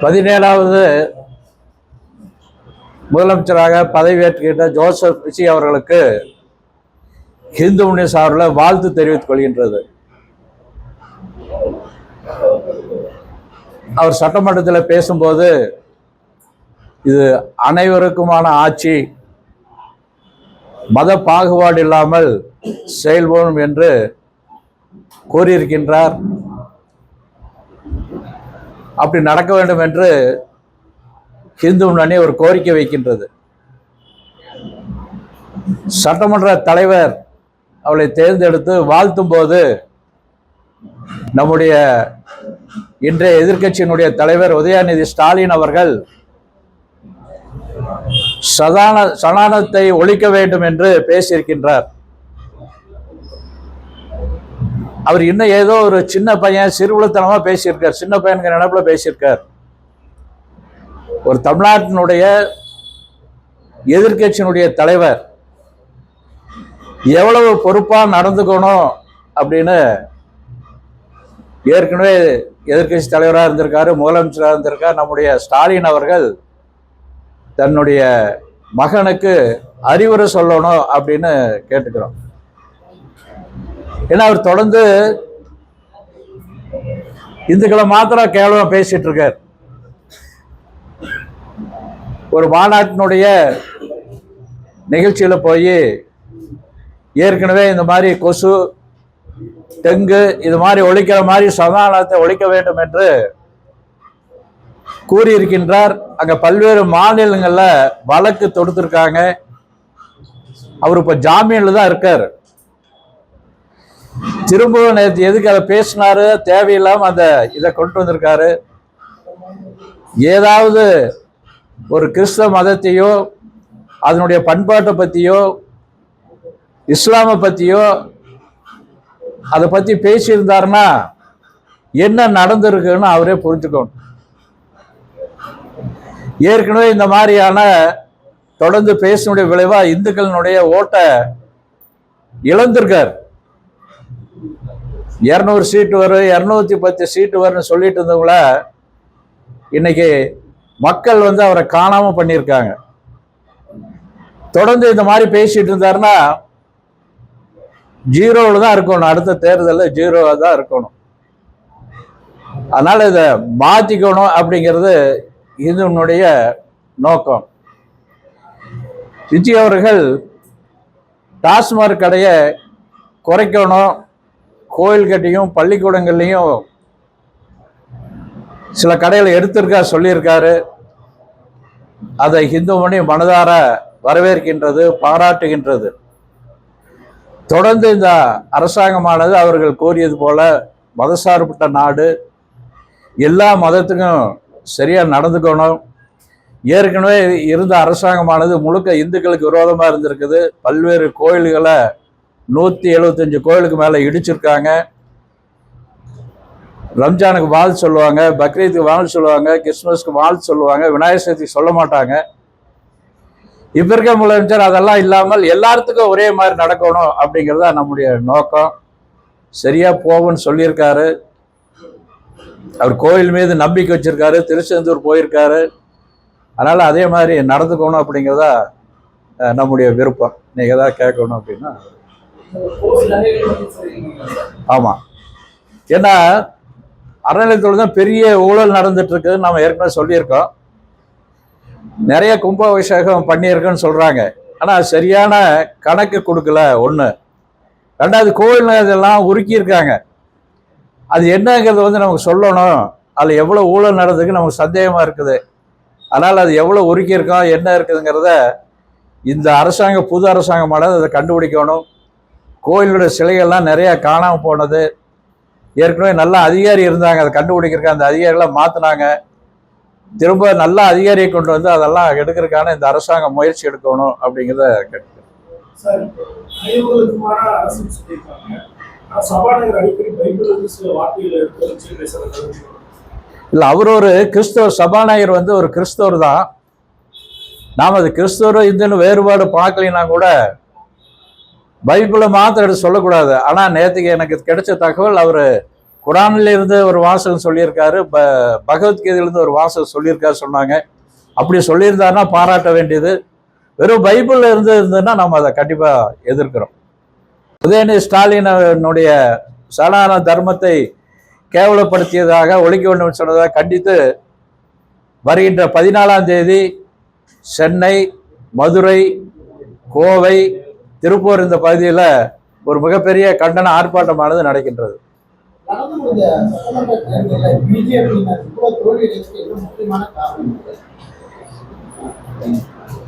17வது முதலமைச்சராக பதவியேற்றுகின்ற ஜோசப் விஜய் அவர்களுக்கு இந்து முன்னணி சார்பில் வாழ்த்து தெரிவித்துக் கொள்கின்றது. அவர் சட்டமன்றத்தில் பேசும்போது இது அனைவருக்குமான ஆட்சி, மத பாகுபாடு இல்லாமல் செயல்படும் என்று கூறியிருக்கின்றார். அப்படி நடக்க வேண்டும் என்று இந்து முன்னணி ஒரு கோரிக்கை வைக்கின்றது. சட்டமன்ற தலைவர் அவளை தேர்ந்தெடுத்து வாழ்த்தும் போது நம்முடைய இன்றைய எதிர்க்கட்சியினுடைய தலைவர் உதயநிதி ஸ்டாலின் அவர்கள் சனாதனத்தை ஒழிக்க வேண்டும் என்று பேசியிருக்கின்றார். அவர் இன்னும் ஏதோ ஒரு சின்ன பையன் சிறுகுலத்தனமா பேசியிருக்கார், சின்ன பையனுக்கு நினைப்புல பேசியிருக்கார். ஒரு தமிழ்நாட்டினுடைய எதிர்க்கட்சியினுடைய தலைவர் எவ்வளவு பொறுப்பா நடந்துக்கணும் அப்படின்னு ஏற்கனவே எதிர்க்கட்சி தலைவராக இருந்திருக்காரு, முதலமைச்சராக இருந்திருக்கார். நம்முடைய ஸ்டாலின் அவர்கள் தன்னுடைய மகனுக்கு அறிவுரை சொல்லணும் அப்படின்னு கேட்டுக்கிறோம். ஏன்னா அவர் தொடர்ந்து இந்துக்களை மாத்திரம் கேவலமா பேசிட்டு இருக்கார். ஒரு மாநாட்டினுடைய நிகழ்ச்சியில போய் ஏற்கனவே இந்த மாதிரி கொசு, டெங்கு இது மாதிரி ஒழிக்கிற மாதிரி சனாதனத்தை ஒழிக்க வேண்டும் என்று கூறியிருக்கின்றார். அங்க பல்வேறு மாநிலங்கள்ல வழக்கு தொடுத்திருக்காங்க. அவர் இப்ப ஜாமீன்ல தான் இருக்காரு. திரும்பவும் நேற்று எதுக்கு அதை பேசினாரு, தேவையில்லாம அந்த இதை கொண்டு வந்திருக்காரு. ஏதாவது ஒரு கிறிஸ்தவ மதத்தையோ அதனுடைய பண்பாட்டை பத்தியோ இஸ்லாமை பத்தியோ அதை பத்தி பேசியிருந்தாருன்னா என்ன நடந்திருக்குன்னு அவரே புரிஞ்சுக்கணும். ஏற்கனவே இந்த மாதிரியான தொடர்ந்து பேசினுடைய விளைவா இந்துக்களினுடைய ஓட்டை இழந்திருக்கார். 200 சீட்டு வரும், 210 சீட்டு வரும்னு சொல்லிட்டு இருந்தவங்கள இன்னைக்கு மக்கள் அவரை காணாம பண்ணியிருக்காங்க. தொடர்ந்து இந்த மாதிரி பேசிட்டு இருந்தாருன்னா ஜீரோவில் தான் இருக்கணும், அடுத்த தேர்தலில் ஜீரோவா தான் இருக்கணும். அதனால இதை மாற்றிக்கணும் அப்படிங்கிறது இதனுடைய நோக்கம். விஜய் அவர்கள் டாஸ்மாக் கடையை குறைக்கணும், கோயில்கிட்டையும் பள்ளிக்கூடங்கள்லையும் சில கடைகளை எடுத்திருக்கா சொல்லியிருக்காரு. அதை இந்து முன்னணி மனதார வரவேற்கின்றது, பாராட்டுகின்றது. தொடர்ந்து இந்த அரசாங்கமானது அவர்கள் கோரியது போல மதசார்பற்ற நாடு, எல்லா மதத்துக்கும் சரியா நடந்துக்கணும். ஏற்கனவே இருந்த அரசாங்கமானது முழுக்க இந்துக்களுக்கு விரோதமாக இருந்திருக்குது. பல்வேறு கோயில்களை 175 கோயிலுக்கு மேலே இடிச்சிருக்காங்க. ரம்ஜானுக்கு வாழ்த்து சொல்லுவாங்க, பக்ரீத்துக்கு வாழ்த்து சொல்லுவாங்க, கிறிஸ்துமஸ்க்கு வாழ்த்து சொல்லுவாங்க, விநாயகர் சதுர்த்திக்கு சொல்ல மாட்டாங்க. இப்ப இருக்க முதலமைச்சர் அதெல்லாம் இல்லாமல் எல்லாத்துக்கும் ஒரே மாதிரி நடக்கணும் அப்படிங்கிறதா நம்முடைய நோக்கம். சரியா போகும்னு சொல்லியிருக்காரு. அவர் கோயில் மீது நம்பிக்கை வச்சிருக்காரு, திருச்செந்தூர் போயிருக்காரு. அதனால அதே மாதிரி நடந்துக்கணும் அப்படிங்கிறதா நம்முடைய விருப்பம். நீங்க ஏதாவது கேட்கணும் அப்படின்னா ஆமா. ஏன்னா அறநிலையத்துறை தான் பெரிய ஊழல் நடந்துட்டு இருக்குன்னு நம்ம ஏற்கனவே சொல்லியிருக்கோம். நிறைய கும்பாபிஷேகம் பண்ணியிருக்குன்னு சொல்றாங்க. ஆனா சரியான கணக்கு கொடுக்கல. ஒண்ணு. ரெண்டாவது, கோயில் இதெல்லாம் உருக்கியிருக்காங்க. அது என்னங்கிறது நமக்கு சொல்லணும். அதுல எவ்வளவு ஊழல் நடந்ததுக்கு நமக்கு சந்தேகமா இருக்குது. அதனால அது எவ்வளவு உருக்கியிருக்கோம், என்ன இருக்குதுங்கிறத இந்த அரசாங்கம், புது அரசாங்கமானது அதை கண்டுபிடிக்கணும். கோயிலுடைய சிலைகள்லாம் நிறைய காணாம போனது. ஏற்கனவே நல்ல அதிகாரி இருந்தாங்க, அதை கண்டுபிடிக்கிறதுக்கு அந்த அதிகாரிகளை மாத்தினாங்க. திரும்ப நல்ல அதிகாரியை கொண்டு வந்து அதெல்லாம் எடுக்கிறதுக்கான இந்த அரசாங்கம் முயற்சி எடுக்கணும் அப்படிங்கிறத கேட்கிறேன். இல்ல, அவர் ஒரு கிறிஸ்தவர், சபாநாயகர் ஒரு கிறிஸ்தவர் தான். நாம் அது கிறிஸ்தவர் இந்துன்னு வேறுபாடு பார்க்கலைன்னா கூட பைபிளை மாத்திரம் எடுத்து சொல்லக்கூடாது. ஆனா நேற்றுக்கு எனக்கு கிடைச்ச தகவல், அவர் குரானில் இருந்து ஒரு வாசகம் சொல்லியிருக்காரு, பகவத்கீதையிலிருந்து ஒரு வாசகம் சொல்லியிருக்காரு சொன்னாங்க. அப்படி சொல்லியிருந்தாருன்னா பாராட்ட வேண்டியது. வெறும் பைபிள்ல இருந்ததுன்னா நம்ம அதை கண்டிப்பா எதிர்க்கிறோம். உதயநிதி ஸ்டாலினுடைய சனாதன தர்மத்தை கேவலப்படுத்தியதாக, ஒழிக்க வேண்டும் சொன்னதாக கண்டித்து வருகின்ற 14ஆம் தேதி சென்னை, மதுரை, கோவை, திருப்பூர் இந்த பகுதியில் ஒரு மிகப்பெரிய கண்டன ஆர்ப்பாட்டமானது நடக்கின்றது.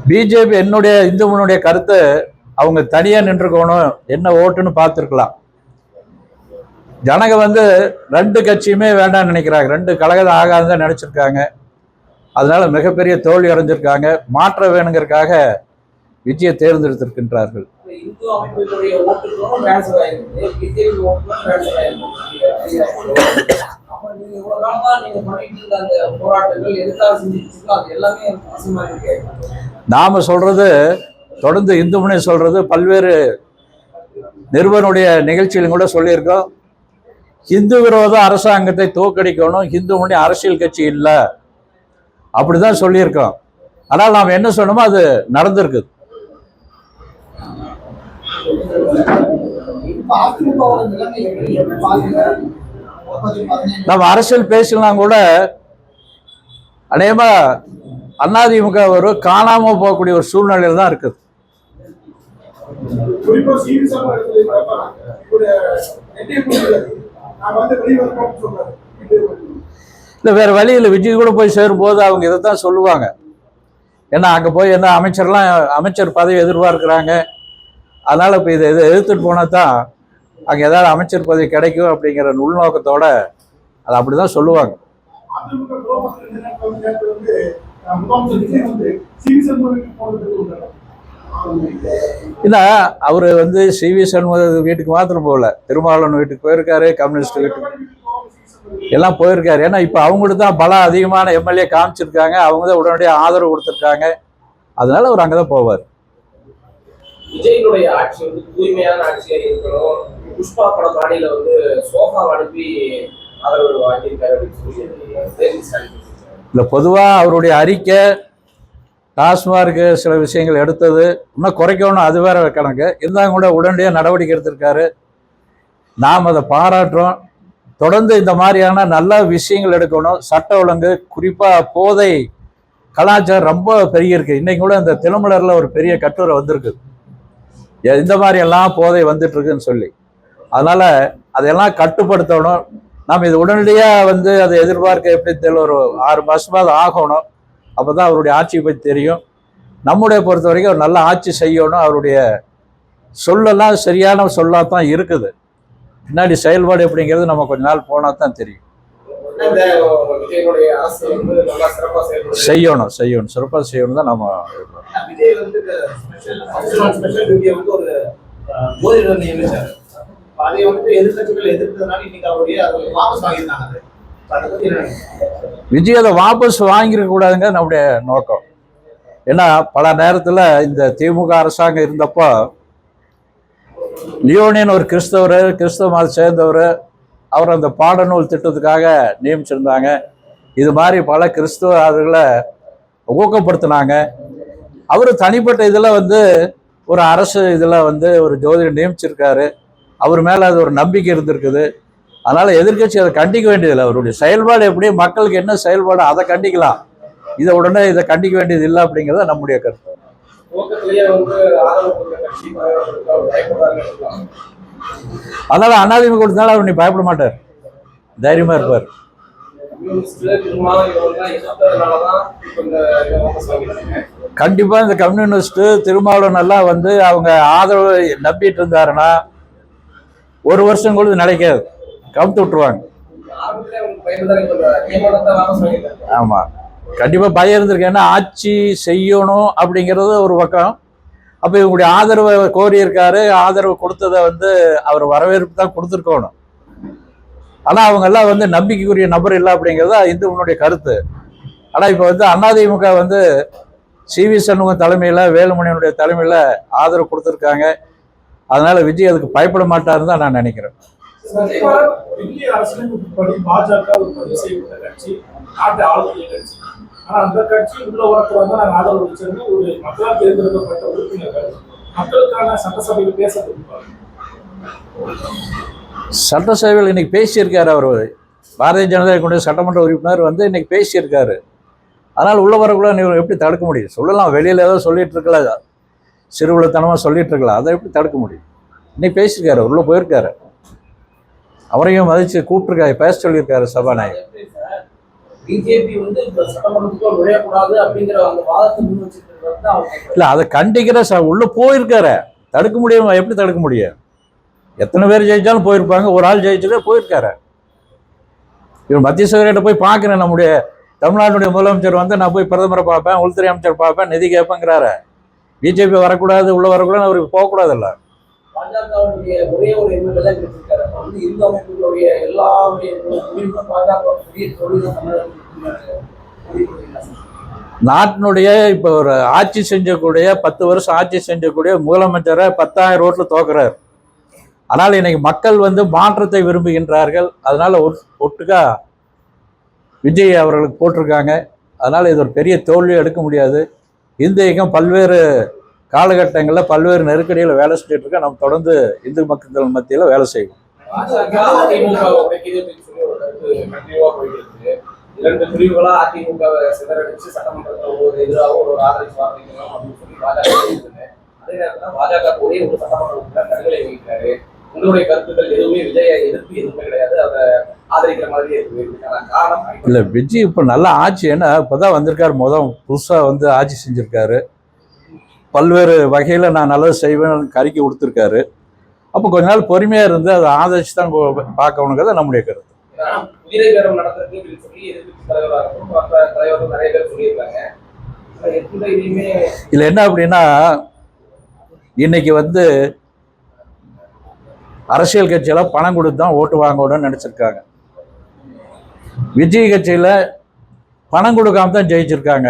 பிஜேபி என்னுடைய இந்து முன்னுடைய கருத்து, அவங்க தனியா நின்றுக்கணும், என்ன ஓட்டுன்னு பார்த்துருக்கலாம். ஜனங்க வந்து 2 கட்சியுமே வேண்டாம்னு நினைக்கிறாங்க, 2 கழகம் ஆகாதுதான் நினைச்சிருக்காங்க. அதனால மிகப்பெரிய தோல்வி அடைஞ்சிருக்காங்க. மாற்ற வேணுங்கிறதுக்காக விஜயை தேர்ந்தெடுத்திருக்கின்றார்கள். நாம சொல்றது, தொடர்ந்து இந்து முன்னணி சொல்றது, பல்வேறு நிறுவனுடைய நிகழ்ச்சியிலும் கூட சொல்லியிருக்கோம், இந்து விரோத அரசாங்கத்தை தோற்கடிக்கணும், இந்து முன்னணி அரசியல் கட்சி இல்லை அப்படிதான் சொல்லியிருக்கோம். ஆனால் நாம் என்ன சொன்னோமோ அது நடந்திருக்கு. நம்ம அரசியல் பேசலாம் கூட அநேகமா அதிமுக ஒரு காணாம போகக்கூடிய ஒரு சூழ்நிலையில் தான் இருக்குது. இல்லை, வேற வழியில் விஜய் கூட போய் சேரும்போது அவங்க இதைத்தான் சொல்லுவாங்க. ஏன்னா அங்கே போய் என்ன அமைச்சர் பதவி எதிர்பார்க்கிறாங்க. அதனால இப்போ இதை எதிர்த்துட்டு போனா தான் அங்கே ஏதாவது அமைச்சர் பதவி கிடைக்கும் அப்படிங்கிற உள்நோக்கத்தோட அதை அப்படிதான் சொல்லுவாங்க. இல்லை, அவரு வந்து சிவி சண்முக வீட்டுக்கு மாத்திரம் போகல, திருமாவளவன் வீட்டுக்கு போயிருக்காரு, கம்யூனிஸ்ட் வீட்டுக்கு எல்லாம் போயிருக்காரு. ஏன்னா இப்போ அவங்களுக்கு தான் பலம் அதிகமான எம்எல்ஏ காமிச்சிருக்காங்க, அவங்க தான் உடனடியாக ஆதரவு கொடுத்துருக்காங்க. அதனால அவர் அங்கதான் போவார். விஜயனுடைய ஆட்சி வந்து தூய்மையான ஆட்சியா இருக்கணும். புஷ்பா படம் பாடியில வந்து சோஃபா அனுப்பி ஆதரவு வாங்கியிருக்காரு அப்படின்னு சொல்லி இல்லை, பொதுவாக அவருடைய அறிக்கை டாஸ்மார்க்கு சில விஷயங்கள் எடுத்தது இன்னும் குறைக்கணும், அது வேற கணக்கு இருந்தாங்க கூட உடனடியாக நடவடிக்கை எடுத்திருக்காரு. நாம் அதை பாராட்டுறோம். தொடர்ந்து இந்த மாதிரியான நல்ல விஷயங்கள் எடுக்கணும். சட்ட ஒழுங்கு, குறிப்பாக போதை கலாச்சாரம் ரொம்ப பெரிய இருக்கு. இன்னைக்கு கூட இந்த தினமலர்ல ஒரு பெரிய கட்டுரை வந்திருக்கு, இந்த மாதிரி எல்லாம் போதை வந்துட்டு இருக்குன்னு சொல்லி. அதனால அதையெல்லாம் கட்டுப்படுத்தணும். நாம் இது உடனடியாக வந்து அதை எதிர்பார்க்க எப்படி தெரியல, ஒரு 6 மாசமாவது ஆகணும். அப்போதான் அவருடைய ஆட்சியை பற்றி தெரியும். நம்முடைய பொறுத்த வரைக்கும் ஒரு நல்ல ஆட்சி செய்யணும். அவருடைய சொல்லலாம் சரியான சொல்லாதான் இருக்குது. பின்னாடி செயல்பாடு எப்படிங்கிறது நம்ம கொஞ்ச நாள் போனா தான் தெரியும். செய்யணும் சிறப்பாக செய்யணும் தான் நம்ம. விஜய் அதை வாபஸ் வாங்கிருக்க கூடாதுங்க நம்முடைய நோக்கம். ஏன்னா பல நேரத்தில் இந்த திமுக அரசாங்கம் இருந்தப்போ லியோனின் ஒரு கிறிஸ்தவ மதத்தை சேர்ந்தவர், அவர் அந்த பாடநூல் திட்டத்துக்காக நியமிச்சிருந்தாங்க. இது மாதிரி பல கிறிஸ்தவ ஆளுகளை ஊக்கப்படுத்தினாங்க. அவர் தனிப்பட்ட இதில் வந்து ஒரு அரசு இதில் வந்து ஒரு ஜோதிடர் நியமிச்சிருக்காரு. அவர் மேலே அது ஒரு நம்பிக்கை இருந்திருக்குது. அதனால் எதிர்கட்சி அதை கண்டிக்க வேண்டியதில்லை. அவருடைய செயல்பாடு எப்படி, மக்களுக்கு என்ன செயல்பாடு அதை கண்டிக்கலாம். இதை உடனே இதை கண்டிக்க வேண்டியது இல்லை அப்படிங்கிறத நம்முடைய கருத்து. அதனால அதிமுக கொடுத்தனால அவர் நீ பயப்பட மாட்டார், தைரியமா இருப்பார். கண்டிப்பா இந்த கம்யூனிஸ்ட் திருமாவளவன் எல்லாம் வந்து அவங்க ஆதரவு நம்பிட்டு இருந்தாருன்னா 1 வருஷம் கூட நிலைக்காது, கவுத்து விட்டுருவாங்க. ஆமா, கண்டிப்பா பயம் இருந்திருக்கு. ஏன்னா ஆட்சி செய்யணும் அப்படிங்கிறது ஒரு பக்கம். அப்ப இவங்களுடைய ஆதரவை கோரி இருக்காரு, ஆதரவு கொடுத்ததை வந்து அவர் வரவேற்பு தான் கொடுத்துருக்கணும். ஆனா அவங்க எல்லாம் வந்து நம்பிக்கைக்குரிய நபர் இல்லை அப்படிங்கிறது இந்து முன்னுடைய கருத்து. ஆனா இப்ப வந்து அதிமுக வந்து சிவி சண்முகம் தலைமையில, வேலுமணியனுடைய தலைமையில ஆதரவு கொடுத்துருக்காங்க. அதனால விஜய் அதுக்கு பயப்பட மாட்டாருன்னு தான் நான் நினைக்கிறேன். இந்திய அரசியலமைப்புப்படி பாஜக ஒரு பதிவு செய்யப்பட்ட கட்சி, நாட்டை ஆளுநர் கட்சி. ஆனா அந்த கட்சி உள்ள வரக்கூடாது நாங்கள் ஆதரவு வச்சிருந்து ஒரு மக்களால் தேர்ந்தெடுக்கப்பட்ட உறுப்பினர்கள் மக்களுக்கான சட்டசபையில் பேச கொடுப்பாங்க. சட்டசபையில் இன்னைக்கு பேசியிருக்காரு. அவர் பாரதிய ஜனதா கொண்டு சட்டமன்ற உறுப்பினர் வந்து இன்னைக்கு பேசியிருக்காரு. அதனால் உள்ள வரக்குள்ள நீ எப்படி தடுக்க முடியும்? சொல்லலாம், வெளியில் ஏதோ சொல்லிட்டு இருக்கலாம், சிறுவிழத்தனமாக சொல்லிட்டு இருக்கலாம், அதை எப்படி தடுக்க முடியும்? இன்னைக்கு பேசியிருக்காரு, உள்ள போயிருக்காரு, அவரையும் மதிச்சு கூப்பிட்டுருக்காரு, பேச சொல்லியிருக்காரு சபாநாயகர். பிஜேபி வந்து சட்டமன்றத்துக்குள்ள நுழையக்கூடாது அப்படிங்கிற அந்த வாதத்தை முன் வச்சிருக்கிறது இல்லை, அதை கண்டிக்கிற உள்ள போயிருக்காரு, தடுக்க முடியும்? எப்படி தடுக்க முடியும்? எத்தனை பேர் ஜெயிச்சாலும் போயிருப்பாங்க, ஒரு ஆள் ஜெயிச்சதே போயிருக்காரு. இவர் மத்திய செயலர்கிட்ட போய் பார்க்குறேன், நம்முடைய தமிழ்நாட்டுடைய முதலமைச்சர் வந்து நான் போய் பிரதமரை பார்ப்பேன், உள்துறை அமைச்சர் பார்ப்பேன், நிதி கேட்பேங்கிறாரு. பிஜேபி வரக்கூடாது, உள்ள வரக்கூடாது, அவருக்கு போகக்கூடாதுல்ல. பாஜகவுடைய ஒரே ஒரு எம்எல்ஏ தான் கிடைச்சிருக்காரு. வந்து இந்து அமைப்புகளுடைய எல்லாருடைய பாஜக நாட்டினுடைய இப்போ ஒரு ஆட்சி செஞ்சக்கூடிய 10 வருஷம் ஆட்சி செஞ்சக்கூடிய முதலமைச்சரை 10,000 ஓட்டில் தோக்குறாரு. ஆனால் இன்னைக்கு மக்கள் வந்து மாற்றத்தை விரும்புகின்றார்கள். அதனால ஒட்டுக்கா விஜய் அவர்களுக்கு போட்டிருக்காங்க. அதனால் இது ஒரு பெரிய தோல்வி எடுக்க முடியாது. இந்து இயக்கம் பல்வேறு காலகட்டங்களில் பல்வேறு நெருக்கடியில் வேலை செஞ்சுட்டு இருக்கா. நம்ம தொடர்ந்து இந்து மக்கள் மத்தியில் வேலை செய்வோம். இரண்டு பிரிவுகளா அதிமுக சிதறடிச்சு சட்டமன்றத்தில் ஒரு எதிராக ஒரு ஆதரவு வார்த்தைகளும் அப்படின்னு சொல்லி பாஜக அதே நேரத்தில் பாஜக ஒரே ஒரு சட்டமன்ற உறுப்பினர் நடுநிலை வகிக்கிறாரு. உங்களுடைய கருத்துக்கள் எதுவுமே விஜயை எதிர்ப்பு எதுவுமே கிடையாது, அதை ஆதரிக்கிற மாதிரி இருக்கு. இதுக்கான காரணம் இல்லை, விஜய் இப்போ நல்லா ஆட்சி, ஏன்னா இப்போதான் வந்திருக்காரு, புதுசாக வந்து ஆட்சி செஞ்சுருக்காரு. பல்வேறு வகையில் நான் நல்லது செய்வேன் கறிக்கை கொடுத்துருக்காரு. அப்போ கொஞ்ச நாள் பொறுமையாக இருந்து அதை ஆதரிச்சு தான் பார்க்கணுங்கிறத நம்முடைய கருத்து. குதிரை பேரம் நடத்துறதுன்னு சொல்லி எதிர்ப்பு தலைவராகவும் மற்ற தலைவர்கள் நிறைய பேர் சொல்லியிருக்காங்க. இல்லை என்ன அப்படின்னா, இன்னைக்கு வந்து அரசியல் கட்சியில் பணம் கொடுத்து தான் ஓட்டு வாங்கணும்னு நினச்சிருக்காங்க. விஜய் கட்சியில் பணம் கொடுக்காம தான் ஜெயிச்சிருக்காங்க.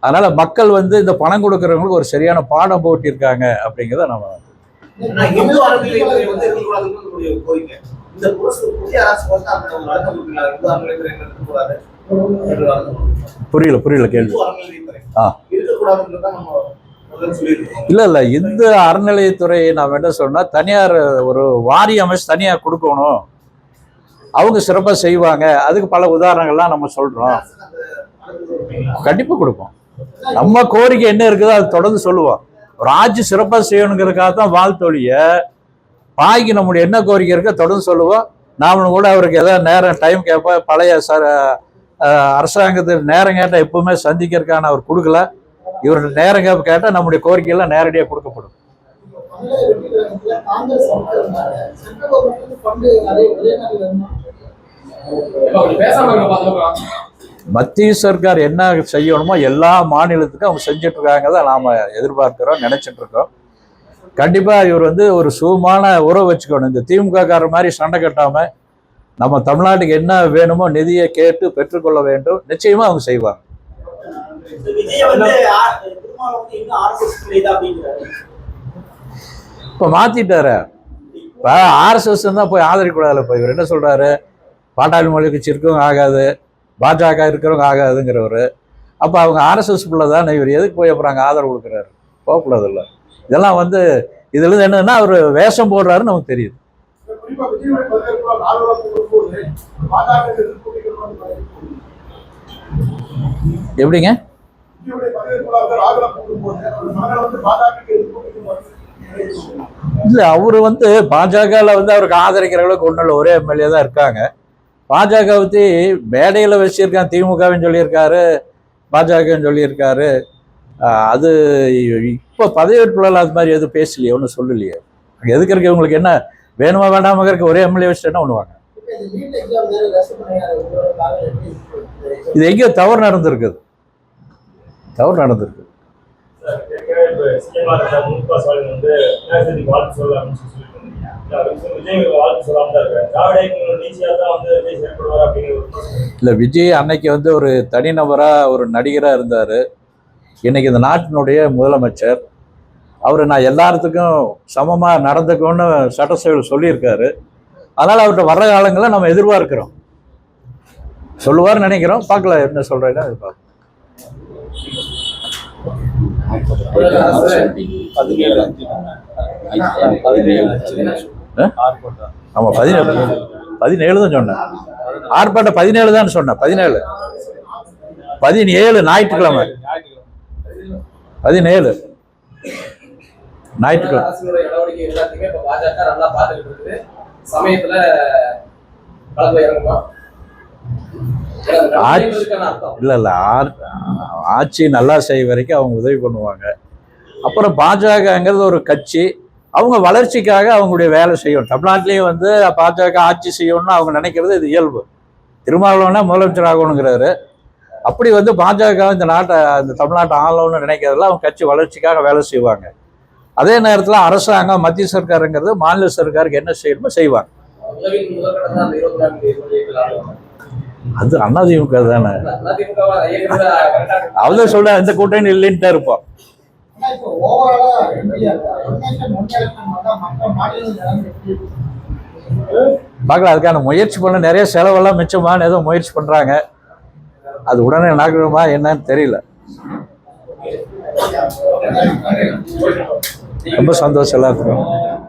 அதனால மக்கள் வந்து இந்த பணம் கொடுக்கறவங்களுக்கு ஒரு சரியான பாடம் போட்டிருக்காங்க அப்படிங்கிறத நம்ம புரியல கேள்வி. இல்ல இந்து அறநிலையத்துறை நாம் என்ன சொன்னா, தனியார் ஒரு வாரிய அமைச்சு தனியார் கொடுக்கணும், அவங்க சிறப்பாக செய்வாங்க. அதுக்கு பல உதாரணங்கள்லாம் நம்ம சொல்றோம். கண்டிப்பா கொடுப்போம். நம்ம கோரிக்கை என்ன இருக்குதோ அது தொடர்ந்து சொல்லுவோம். ஒரு ஆட்சி சிறப்பாக செய்யணுங்கிறதுக்காக தான் வாழ்த்தொழிய பாய்க்கு நம்முடைய என்ன கோரிக்கை இருக்கோ தொடர்ந்து சொல்லுவோம். நாமளும் கூட அவருக்கு ஏதாவது நேரம் டைம் கேட்போம். பழைய அரசாங்கத்தில் நேரம் கேட்டால் எப்பவுமே சந்திக்கிறதுக்கான அவர் கொடுக்கல. இவருடைய நேரம் கேட்டால் நம்முடைய கோரிக்கையெல்லாம் நேரடியாக கொடுக்கப்படும். மத்திய சர்க்கார் என்ன செய்யணுமோ எல்லா மாநிலத்துக்கும் அவங்க செஞ்சுட்டு இருக்காங்க தான் நாம எதிர்பார்க்கிறோம், நினைச்சிட்டு இருக்கோம். கண்டிப்பா இவர் வந்து ஒரு சுகமான உறவு வச்சுக்கணும். இந்த திமுக காரர் மாதிரி சண்டை கட்டாம நம்ம தமிழ்நாட்டுக்கு என்ன வேணுமோ நிதியை கேட்டு பெற்றுக்கொள்ள வேண்டும். நிச்சயமா அவங்க செய்வாங்க. இப்ப மாத்திட்டாரு. இப்ப RSS தான் போய் ஆதரிக்கூடாதுல. இப்ப இவர் என்ன சொல்றாரு, பாட்டாளி மொழி கட்சி இருக்கவங்க ஆகாது, பாஜக இருக்கிறவங்க ஆகாதுங்கிறவர். அப்ப அவங்க RSS தான் இவர் எதுக்கு போய் அப்புறம் அங்கே ஆதரவு கொடுக்குறாரு? போகக்கூடாது இல்லை. இதெல்லாம் வந்து இதுல இருந்து என்னன்னா அவர் வேஷம் போடுறாருன்னு நமக்கு தெரியுது. எப்படிங்க? இல்ல அவரு வந்து பாஜகல வந்து அவருக்கு ஆதரிக்கிற அளவுக்கு ஒன்றும் இல்லை, ஒரே எம்எல்ஏ தான் இருக்காங்க. பாஜக பத்தி மேடையில வச்சிருக்காங்க, திமுகவின்னு சொல்லியிருக்காரு, பாஜகன்னு சொல்லியிருக்காரு. அது இப்போ பதவியேற்புல அது மாதிரி எதுவும் பேசலையே, ஒன்றும் சொல்லலையே. எதுக்கு இருக்கு இவங்களுக்கு என்ன வேணுமா வேண்டாம இருக்கு, ஒரே எம்எல்ஏ வச்சுட்டு என்ன பண்ணுவாங்க? இது எங்கேயோ தவறு நடந்திருக்குது. இல்ல விஜய் அன்னைக்கு வந்து ஒரு தனிநபரா ஒரு நடிகரா இருந்தாரு. இன்னைக்கு இந்த நாட்டினுடைய முதலமைச்சர். அவர் நான் எல்லாத்துக்கும் சமமா நடந்துக்கணும்னு சட்டசபையில் சொல்லியிருக்காரு. அதனால் அவர்கிட்ட வர்ற காலங்களில் நம்ம எதிர்பார்க்கிறோம். சொல்லுவார்னு நினைக்கிறோம். பார்க்கல என்ன சொல்கிறேன்னா அது பார்க்கலாம். ஆமாம் 17 தான் சொன்னேன். ஆர்ப்பாட்டம் 17 தான் சொன்னேன். 17 ஞாயிற்றுக்கிழமை 17 ஞாயிற்றுக்கிழமை. அரசினுடைய நடவடிக்கை எல்லாத்தையுமே இப்ப பாஜக நல்லா பார்த்துக்கிட்டு இருக்குது. சமயத்துல களத்துல இறங்குமா? இல்லை ஆட்சி நல்லா செய்ய வரைக்கும் அவங்க உதவி பண்ணுவாங்க. அப்புறம் பாஜகங்கிறது ஒரு கட்சி, அவங்க வளர்ச்சிக்காக அவங்களுடைய வேலை செய்யணும். தமிழ்நாட்டிலையும் வந்து பாஜக ஆட்சி செய்யணும்னு அவங்க நினைக்கிறது இது இயல்பு. திருமாவளவனா முதலமைச்சர் ஆகணுங்கிறாரு. அப்படி வந்து பாஜக இந்த தமிழ்நாட்டை ஆளணும்னு நினைக்கிறதுல அவங்க கட்சி வளர்ச்சிக்காக வேலை செய்வாங்க. அதே நேரத்தில் அரசாங்கம் மத்திய சர்க்காருங்கிறது மாநில சர்க்காருக்கு என்ன செய்யணுமோ செய்வாங்க. அது அதிமுக தானே. அவதான் சொல்ல இந்த கூட்டணி இல்லைன்னு இருப்போம். பார்க்கலாம். அதுக்கான முயற்சி பண்ண நிறைய செலவெல்லாம் மிச்சமான ஏதோ முயற்சி பண்றாங்க. அது உடனே நடக்கணுமா என்னன்னு தெரியல. ரொம்ப சந்தோஷம் எல்லாத்துக்கும்.